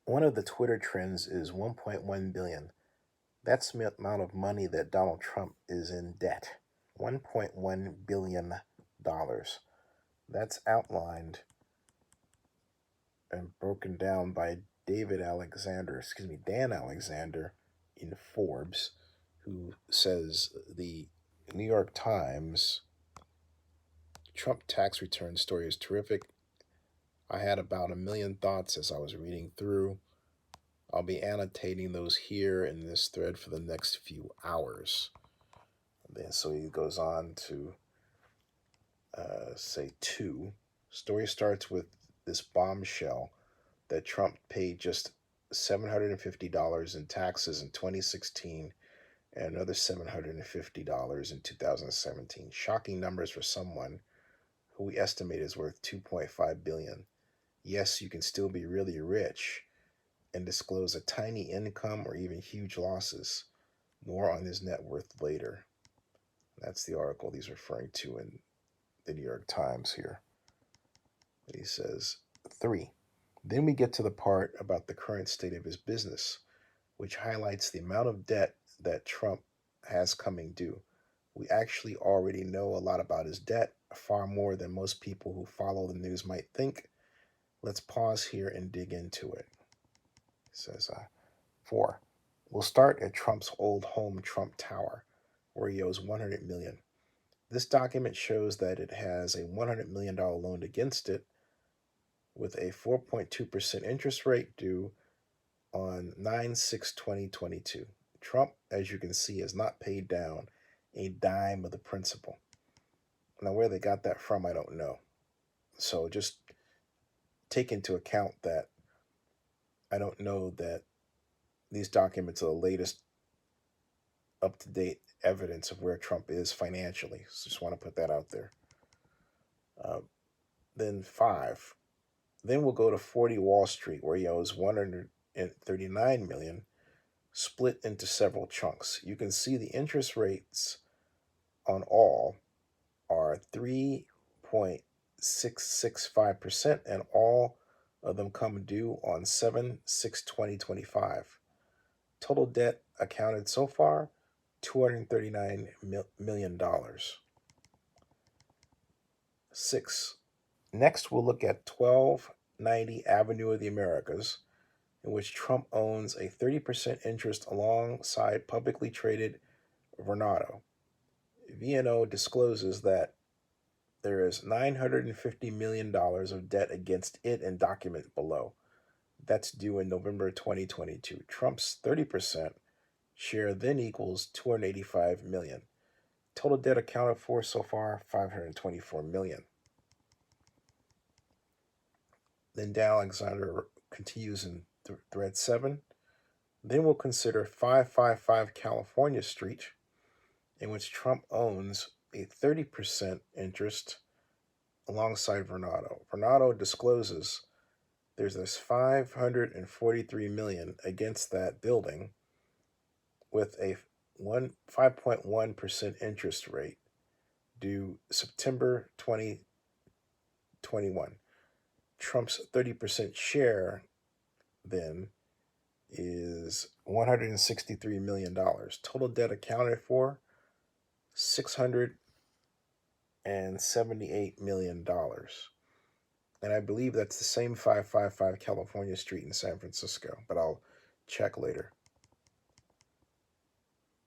One of the Twitter trends is 1.1 billion. That's the amount of money that Donald Trump is in debt. 1.1 billion dollars. That's outlined and broken down by Dan Alexander in Forbes, who says the New York Times Trump tax return story is terrific. I had about a million thoughts as I was reading through. I'll be annotating those here in this thread for the next few hours. And then so he goes on to say two. Story starts with this bombshell that Trump paid just $750 in taxes in 2016 and another $750 in 2017. Shocking numbers for someone who we estimate is worth 2.5 billion. Yes, you can still be really rich and disclose a tiny income or even huge losses. More on his net worth later. That's the article he's referring to in the New York Times here. He says, three. Then we get to the part about the current state of his business, which highlights the amount of debt that Trump has coming due. We actually already know a lot about his debt, far more than most people who follow the news might think. Let's pause here and dig into it. He says, four. We'll start at Trump's old home, Trump Tower, where he owes $100 million. This document shows that it has a $100 million loan against it with a 4.2% interest rate due on 9/6/2022. Trump, as you can see, has not paid down a dime of the principal. Now, where they got that from, I don't know. So just take into account that I don't know that these documents are the latest up to date evidence of where Trump is financially. So just want to put that out there. Uh, then five. Then we'll go to 40 Wall Street, where he owes 139 million, split into several chunks. You can see the interest rates on all are 3.665%, and all of them come due on 7/6/2025. Total debt accounted so far, $239 million. Six. Next, we'll look at 1290 Avenue of the Americas, in which Trump owns a 30% interest alongside publicly traded Vornado. VNO discloses that there is $950 million of debt against it in document below. That's due in November 2022. Trump's 30% share then equals $285 million. Total debt accounted for so far, $524 million. Then Dan Alexander continues in thread 7. Then we'll consider 555 California Street, in which Trump owns a 30% interest alongside Vornado. Vornado discloses there's this $543 million against that building with a 5.1% interest rate due September 2021. Trump's 30% share then is $163 million. Total debt accounted for $678 million. And I believe that's the same 555 California Street in San Francisco, but I'll check later.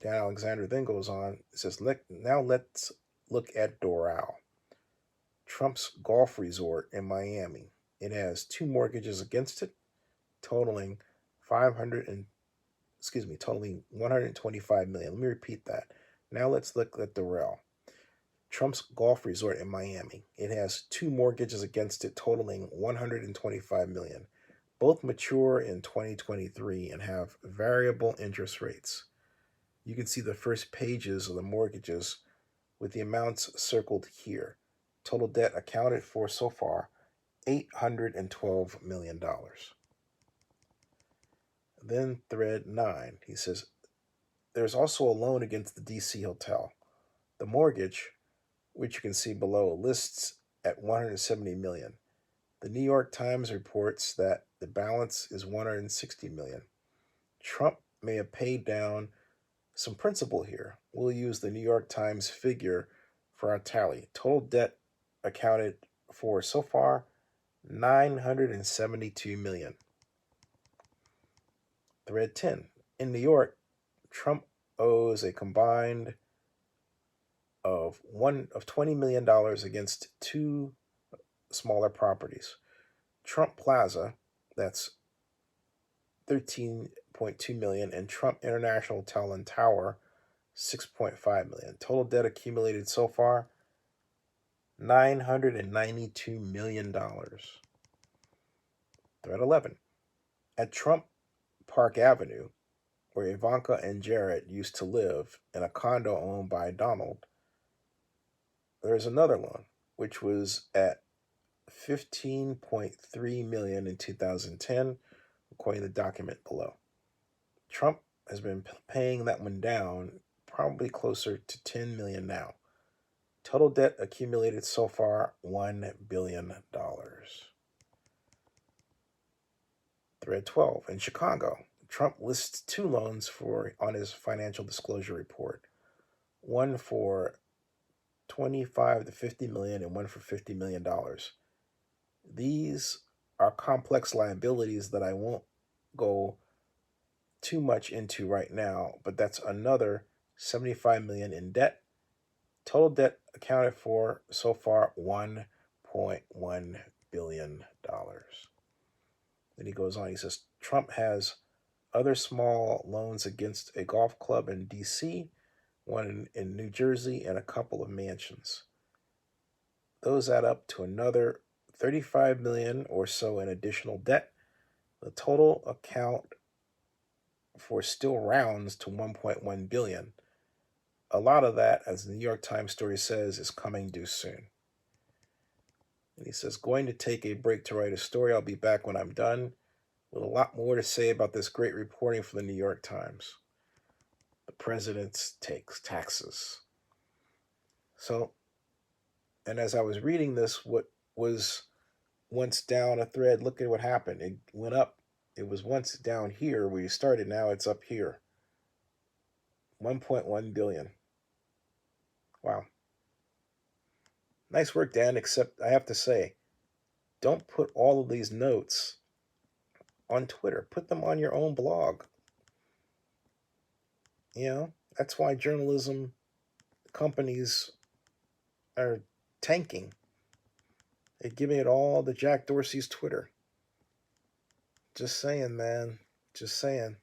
Dan Alexander then goes on, it says, now let's look at Doral, Trump's golf resort in Miami. It has two mortgages against it, totaling totaling $125 million. Let me repeat that. Now let's look at Doral, Trump's golf resort in Miami. It has two mortgages against it, totaling $125 million. Both mature in 2023 and have variable interest rates. You can see the first pages of the mortgages with the amounts circled here. Total debt accounted for so far, $812 million. Then thread 9, he says, there's also a loan against the DC hotel. The mortgage, which you can see below, lists at $170 million. The New York Times reports that The balance is 160 million. Trump may have paid down some principal here. We'll use the New York Times figure for our tally. Total debt accounted for so far 972 million. Thread 10. In New York, Trump owes a combined of $20 million against two smaller properties. Trump Plaza, that's 13.2 million, and Trump International Hotel and Tower, 6.5 million. Total debt accumulated so far, $992 million. Thread 11. At Trump Park Avenue, where Ivanka and Jared used to live in a condo owned by Donald, there's another loan, which was at 15.3 million in 2010, according to the document below. Trump has been paying that one down, probably closer to 10 million now. Total debt accumulated so far, $1 billion. Thread 12. In Chicago, Trump lists two loans on his financial disclosure report. One for 25 to 50 million and one for $50 million. These are complex liabilities that I won't go too much into right now, but that's another 75 million in debt. Total debt accounted for so far $1.1 billion. Then he goes on, he says Trump has other small loans against a golf club in DC, one in New Jersey, and a couple of mansions. Those add up to another 35 million or so in additional debt. The total account for still rounds to 1.1 billion. A lot of that, as the New York Times story says, is coming due soon. And he says, going to take a break to write a story. I'll be back when I'm done with a lot more to say about this great reporting from the New York Times. The president's takes taxes. So, and as I was reading this, what was once down a thread, look at what happened. It went up. It was once down here where you started. Now it's up here. 1.1 billion. Wow. Nice work, Dan, except I have to say, don't put all of these notes on Twitter. Put them on your own blog. That's why journalism companies are tanking. They're giving it all to Jack Dorsey's Twitter. Just saying, man. Just saying.